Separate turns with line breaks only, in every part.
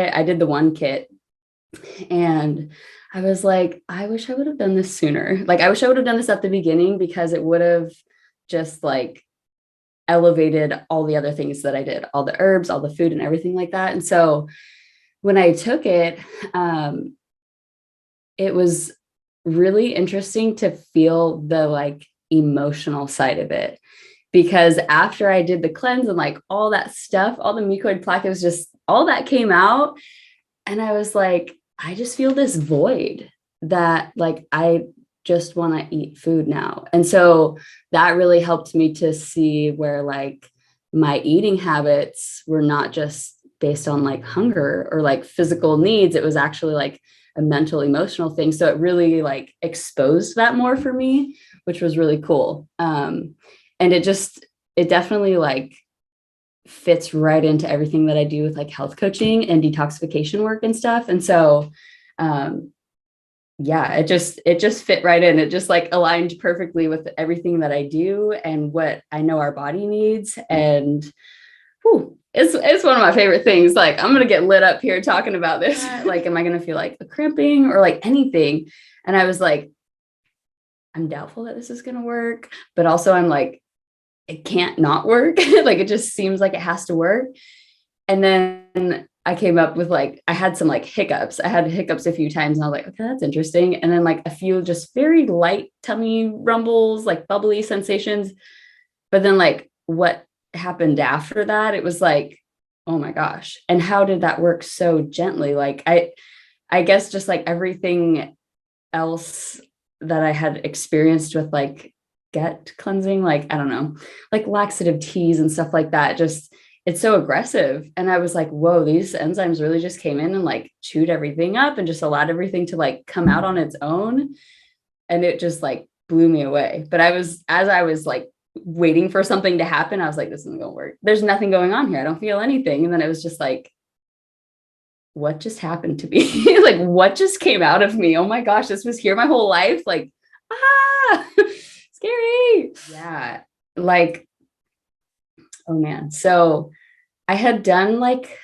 I did the one kit, and I was like, I wish I would have done this sooner. Like, I wish I would have done this at the beginning, because it would have just like elevated all the other things that I did, all the herbs, all the food and everything like that. And so when I took it, it was really interesting to feel the like emotional side of it, because after I did the cleanse and like all that stuff, all the mucoid plaque, it was just all that came out. And I was like, I just feel this void that like I just want to eat food now. And so that really helped me to see where like my eating habits were not just based on like hunger or like physical needs. It was actually like a mental, emotional thing. So it really like exposed that more for me, which was really cool. And it definitely like fits right into everything that I do with like health coaching and detoxification work and stuff. And so, yeah, it just fit right in. It just like aligned perfectly with everything that I do and what I know our body needs. And whew, it's one of my favorite things. Like, I'm gonna get lit up here talking about this. Like, am I gonna feel like a cramping or like anything? And I was like, I'm doubtful that this is gonna work, but also I'm like, it can't not work. Like, it just seems like it has to work. And then I came up with like, I had some like hiccups. I had hiccups a few times and I was like, okay, that's interesting. And then like a few just very light tummy rumbles, like bubbly sensations. But then like what happened after that, it was like, oh my gosh. And how did that work so gently? Like I guess just like everything else that I had experienced with like gut cleansing, like, I don't know, like laxative teas and stuff like that, just it's so aggressive. And I was like, whoa, these enzymes really just came in and like chewed everything up and just allowed everything to like come out on its own. And it just like blew me away. But as I was like waiting for something to happen, I was like, this isn't gonna work. There's nothing going on here. I don't feel anything. And then it was just like, what just happened to me? Like, what just came out of me? Oh my gosh, this was here my whole life. Like, ah, scary. Yeah. Like, oh man. So I had done like,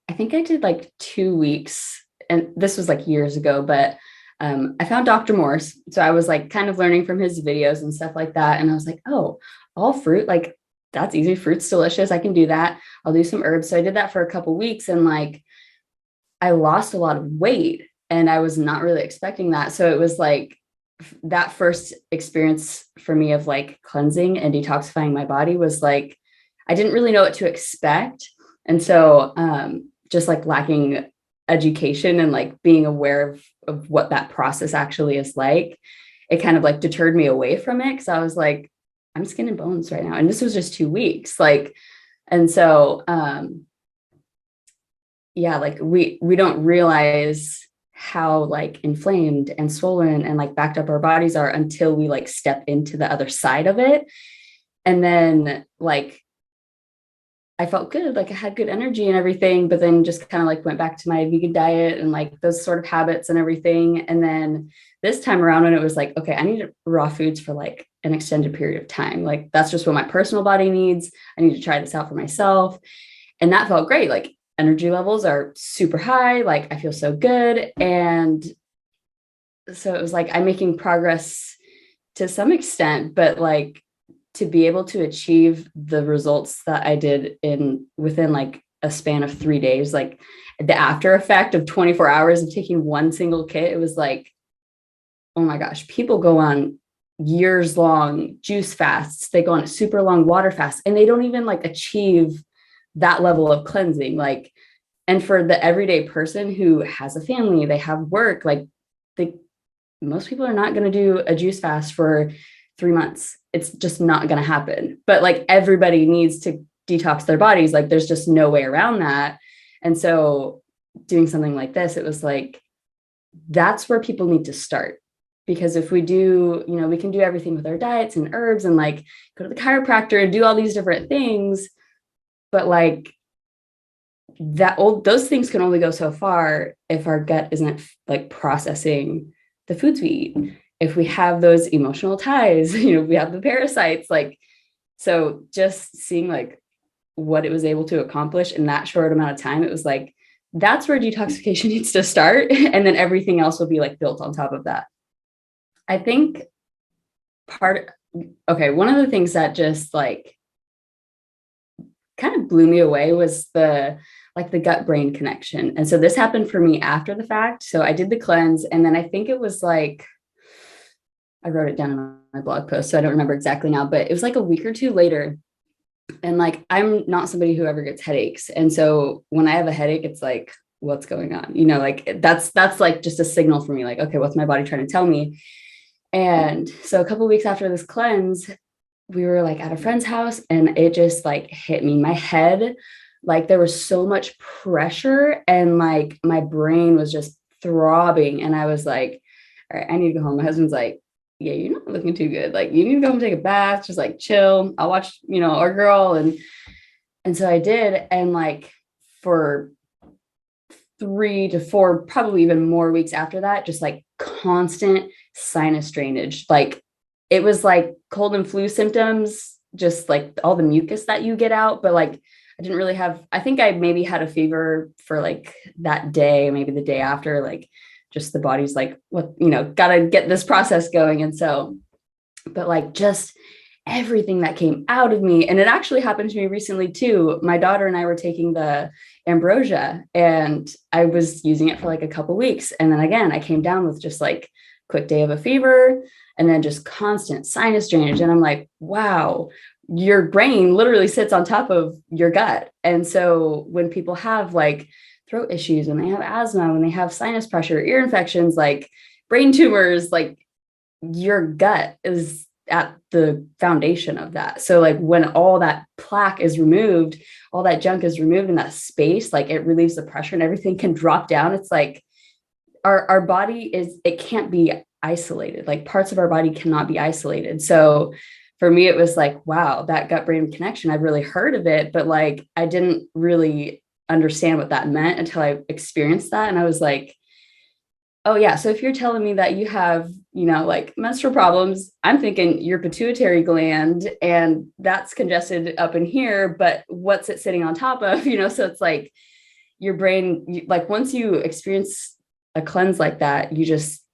I think I did like 2 weeks, and this was like years ago, but I found Dr. Morse. So I was like kind of learning from his videos and stuff like that. And I was like, oh, all fruit, like that's easy. Fruit's delicious. I can do that. I'll do some herbs. So I did that for a couple weeks, and like I lost a lot of weight, and I was not really expecting that. So it was like that first experience for me of like cleansing and detoxifying my body was like, I didn't really know what to expect. And so just like lacking education and like being aware of what that process actually is like, it kind of like deterred me away from it. Cause I was like, I'm skin and bones right now. And this was just 2 weeks. Like, and so yeah, like we don't realize how like inflamed and swollen and like backed up our bodies are until we like step into the other side of it. And then like I felt good, like I had good energy and everything, but then just kind of like went back to my vegan diet and like those sort of habits and everything. And then this time around, when it was like, okay, I need raw foods for like an extended period of time. Like that's just what my personal body needs. I need to try this out for myself. And that felt great. Like energy levels are super high. Like I feel so good. And so it was like, I'm making progress to some extent, but like to be able to achieve the results that I did within like a span of 3 days, like the after effect of 24 hours of taking one single kit, it was like, oh my gosh, people go on years long juice fasts. They go on a super long water fast, and they don't even like achieve that level of cleansing. Like, and for the everyday person who has a family, they have work, like most people are not going to do a juice fast for 3 months. It's just not going to happen. But like everybody needs to detox their bodies. Like there's just no way around that. And so doing something like this, it was like, that's where people need to start. Because if we do, we can do everything with our diets and herbs and like go to the chiropractor and do all these different things. But like those things can only go so far if our gut isn't like processing the foods we eat. If we have those emotional ties, we have the parasites, like, so just seeing like what it was able to accomplish in that short amount of time, it was like, that's where detoxification needs to start. And then everything else will be like built on top of that. I think one of the things that just like kind of blew me away was the gut brain connection. And so this happened for me after the fact. So I did the cleanse, and then I think it was like, I wrote it down in my blog post, so I don't remember exactly now, but it was like a week or two later. And like, I'm not somebody who ever gets headaches. And so when I have a headache, it's like, what's going on? You know, like that's like just a signal for me, like, okay, what's my body trying to tell me? And so a couple of weeks after this cleanse, we were like at a friend's house, and it just like hit me. My head, like there was so much pressure, and like my brain was just throbbing. And I was like, all right, I need to go home. My husband's like, yeah, you're not looking too good. Like you need to go home and take a bath, just like chill. I'll watch, our girl. And so I did. And like for 3 to 4, probably even more weeks after that, just like constant sinus drainage. Like it was like cold and flu symptoms, just like all the mucus that you get out. But like, I didn't really have, I think I maybe had a fever for like that day, maybe the day after, like just the body's like, what, gotta get this process going. And so, but like just everything that came out of me. And it actually happened to me recently too. My daughter and I were taking the ambrosia, and I was using it for like a couple weeks. And then again, I came down with just like quick day of a fever, and then just constant sinus drainage. And I'm like, wow, your brain literally sits on top of your gut. And so when people have like throat issues, when they have asthma, when they have sinus pressure, ear infections, like brain tumors, like your gut is at the foundation of that. So like when all that plaque is removed, all that junk is removed in that space, like it relieves the pressure and everything can drop down. It's like our body it can't be isolated. Like parts of our body cannot be isolated. So for me, it was like, wow, that gut brain connection, I've really heard of it, but like, I didn't really understand what that meant until I experienced that. And I was like, oh yeah. So if you're telling me that you have, like menstrual problems, I'm thinking your pituitary gland, and that's congested up in here, but what's it sitting on top of, so it's like your brain, like once you experience a cleanse like that,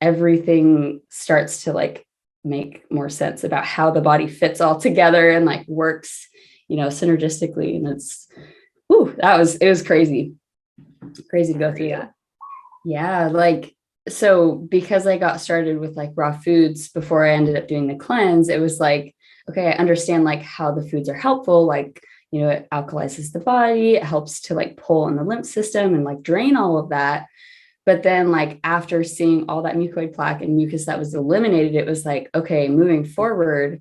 everything starts to like make more sense about how the body fits all together and like works, synergistically. And it was crazy to go through that. Yeah. Like, so because I got started with like raw foods before I ended up doing the cleanse, it was like, okay, I understand like how the foods are helpful. Like, it alkalizes the body. It helps to like pull on the lymph system and like drain all of that. But then like after seeing all that mucoid plaque and mucus that was eliminated, it was like, okay, moving forward,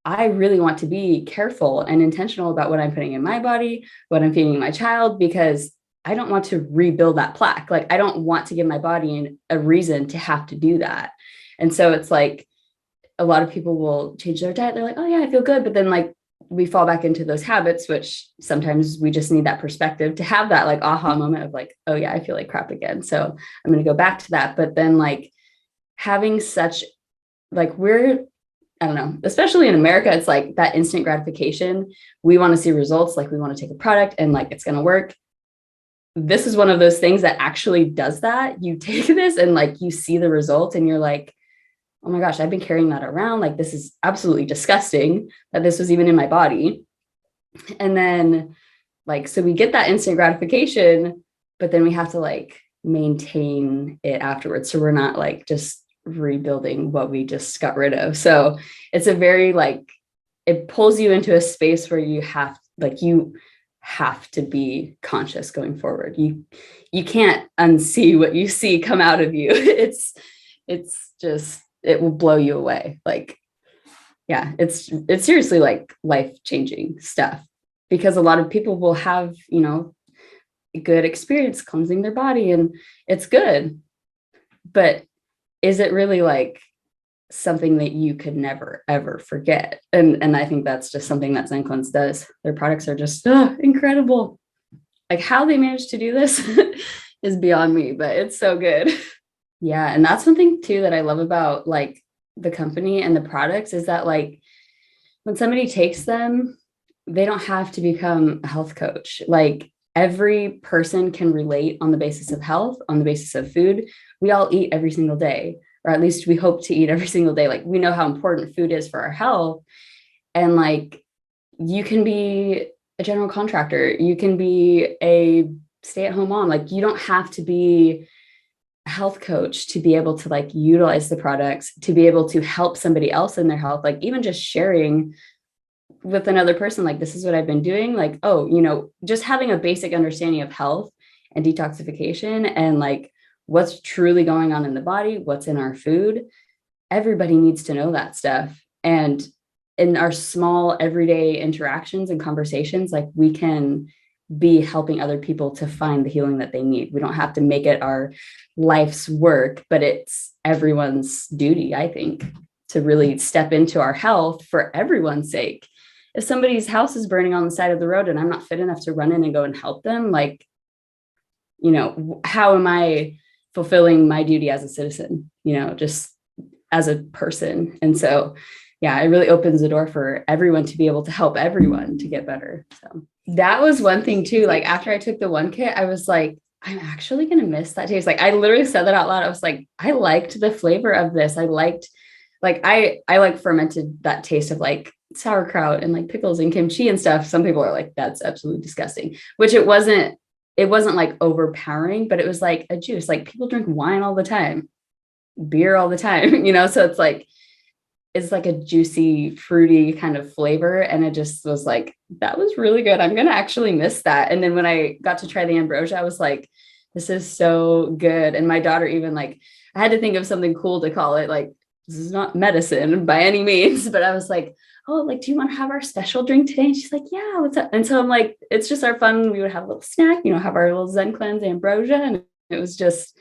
I really want to be careful and intentional about what I'm putting in my body, what I'm feeding my child, because I don't want to rebuild that plaque. Like I don't want to give my body a reason to have to do that. And so it's like a lot of people will change their diet. They're like, oh yeah, I feel good. But then like we fall back into those habits, which sometimes we just need that perspective to have that like aha moment of like, oh yeah, I feel like crap again. So I'm going to go back to that. But then like having such like I don't know, especially in America, it's like that instant gratification. We want to see results. Like we want to take a product and like, it's going to work. This is one of those things that actually does that. You take this and like, you see the results and you're like, oh my gosh, I've been carrying that around. Like, this is absolutely disgusting that this was even in my body. And then like, so we get that instant gratification, but then we have to like maintain it afterwards. So we're not like just rebuilding what we just got rid of. So it's a very like, it pulls you into a space where you have to be conscious going forward. You can't unsee what you see come out of you. It's just, it will blow you away. Like, yeah, it's seriously like life-changing stuff, because a lot of people will have, a good experience cleansing their body and it's good, but is it really like something that you could never, ever forget? And I think that's just something that ZenCleanz does. Their products are just incredible. Like how they managed to do this is beyond me, but it's so good. Yeah. And that's something too that I love about like the company and the products is that like when somebody takes them, they don't have to become a health coach. Like every person can relate on the basis of health, on the basis of food. We all eat every single day, or at least we hope to eat every single day. Like, we know how important food is for our health. And like, you can be a general contractor, you can be a stay-at-home mom. Like, you don't have to be a health coach to be able to like utilize the products, to be able to help somebody else in their health. Like, even just sharing with another person, like, this is what I've been doing. Like, oh, you know, just having a basic understanding of health and detoxification and like what's truly going on in the body, what's in our food. Everybody needs to know that stuff. And in our small everyday interactions and conversations, like, we can be helping other people to find the healing that they need. We don't have to make it our life's work, but it's everyone's duty, I think, to really step into our health for everyone's sake. If somebody's house is burning on the side of the road and I'm not fit enough to run in and go and help them, like, you know, how am I fulfilling my duty as a citizen, you know, just as a person? And so, yeah, it really opens the door for everyone to be able to help everyone to get better. So that was one thing too. Like, after I took the one kit, I was like, I'm actually going to miss that taste. Like, I literally said that out loud. I was like, I liked the flavor of this. I liked, like, I like fermented that taste of like sauerkraut and like pickles and kimchi and stuff. Some people are like, that's absolutely disgusting, which it wasn't like overpowering, but it was like a juice. Like, people drink wine all the time, beer all the time, you know? So it's like a juicy, fruity kind of flavor. And it just was like, that was really good. I'm going to actually miss that. And then when I got to try the ambrosia, I was like, this is so good. And my daughter even, like, I had to think of something cool to call it. Like, this is not medicine by any means, but I was like, oh, like, do you want to have our special drink today? And she's like, yeah, what's up? And so I'm like, it's just our fun. We would have a little snack, you know, have our little ZenCleanz ambrosia. And it was just,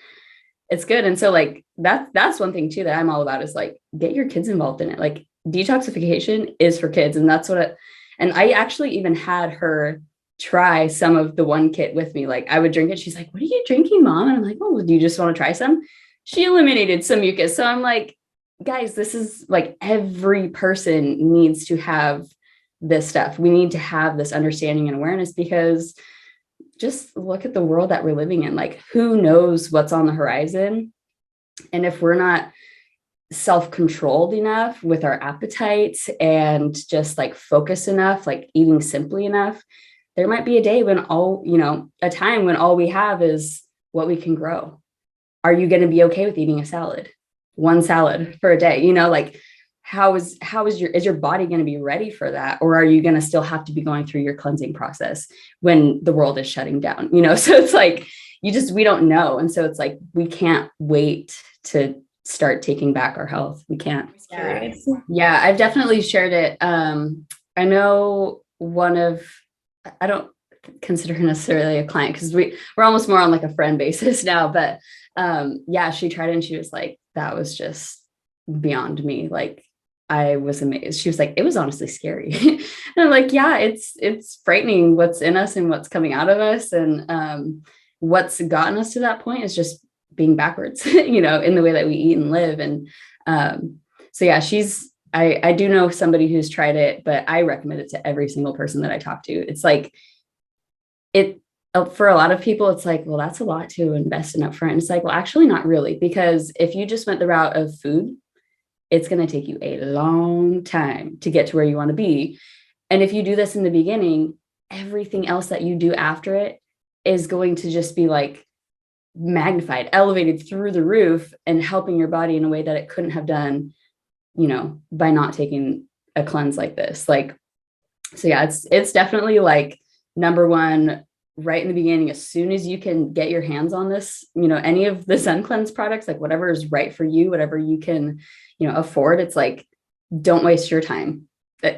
it's good. And so like, that's one thing too that I'm all about, is like, get your kids involved in it. Like, detoxification is for kids. And that's and I actually even had her try some of the one kit with me. Like, I would drink it. She's like, what are you drinking, Mom? And I'm like, oh, do you just want to try some? She eliminated some mucus. So I'm like, guys, this is like, every person needs to have this stuff. We need to have this understanding and awareness, because just look at the world that we're living in. Like, who knows what's on the horizon? And if we're not self-controlled enough with our appetites and just like focused enough, like eating simply enough, there might be a day when a time when all we have is what we can grow. Are you going to be okay with eating a salad? One salad for a day? You know, like, is your body going to be ready for that? Or are you going to still have to be going through your cleansing process when the world is shutting down? You know, so it's like, we don't know. And so it's like, we can't wait to start taking back our health. We can't. Yeah, I've definitely shared it. I know I don't consider her necessarily a client, because we're almost more on like a friend basis now, but yeah, she tried it and she was like, that was just beyond me. Like, I was amazed. She was like, it was honestly scary. And I'm like, yeah, it's frightening what's in us and what's coming out of us. And what's gotten us to that point is just being backwards, you know, in the way that we eat and live. And so yeah, I do know somebody who's tried it, but I recommend it to every single person that I talk to. It's like, for a lot of people, it's like, well, that's a lot to invest in upfront. And it's like, well, actually not really, because if you just went the route of food, it's going to take you a long time to get to where you want to be. And if you do this in the beginning, everything else that you do after it is going to just be like magnified, elevated through the roof, and helping your body in a way that it couldn't have done, you know, by not taking a cleanse like this. Like, so yeah, it's definitely like number one right in the beginning. As soon as you can get your hands on this, you know, any of the ZenCleanz products, like whatever is right for you, whatever you can, you know, afford, it's like, don't waste your time.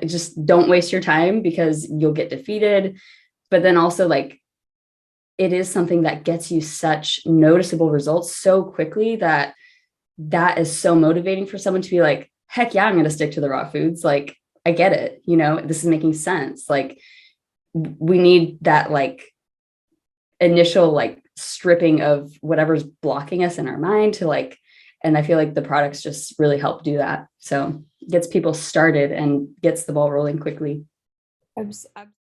Just don't waste your time, because you'll get defeated. But then also, like, it is something that gets you such noticeable results so quickly that is so motivating for someone to be like, heck yeah, I'm going to stick to the raw foods. Like, I get it. You know, this is making sense. Like, we need that like initial like stripping of whatever's blocking us in our mind to like, and I feel like the products just really help do that. So it gets people started and gets the ball rolling quickly.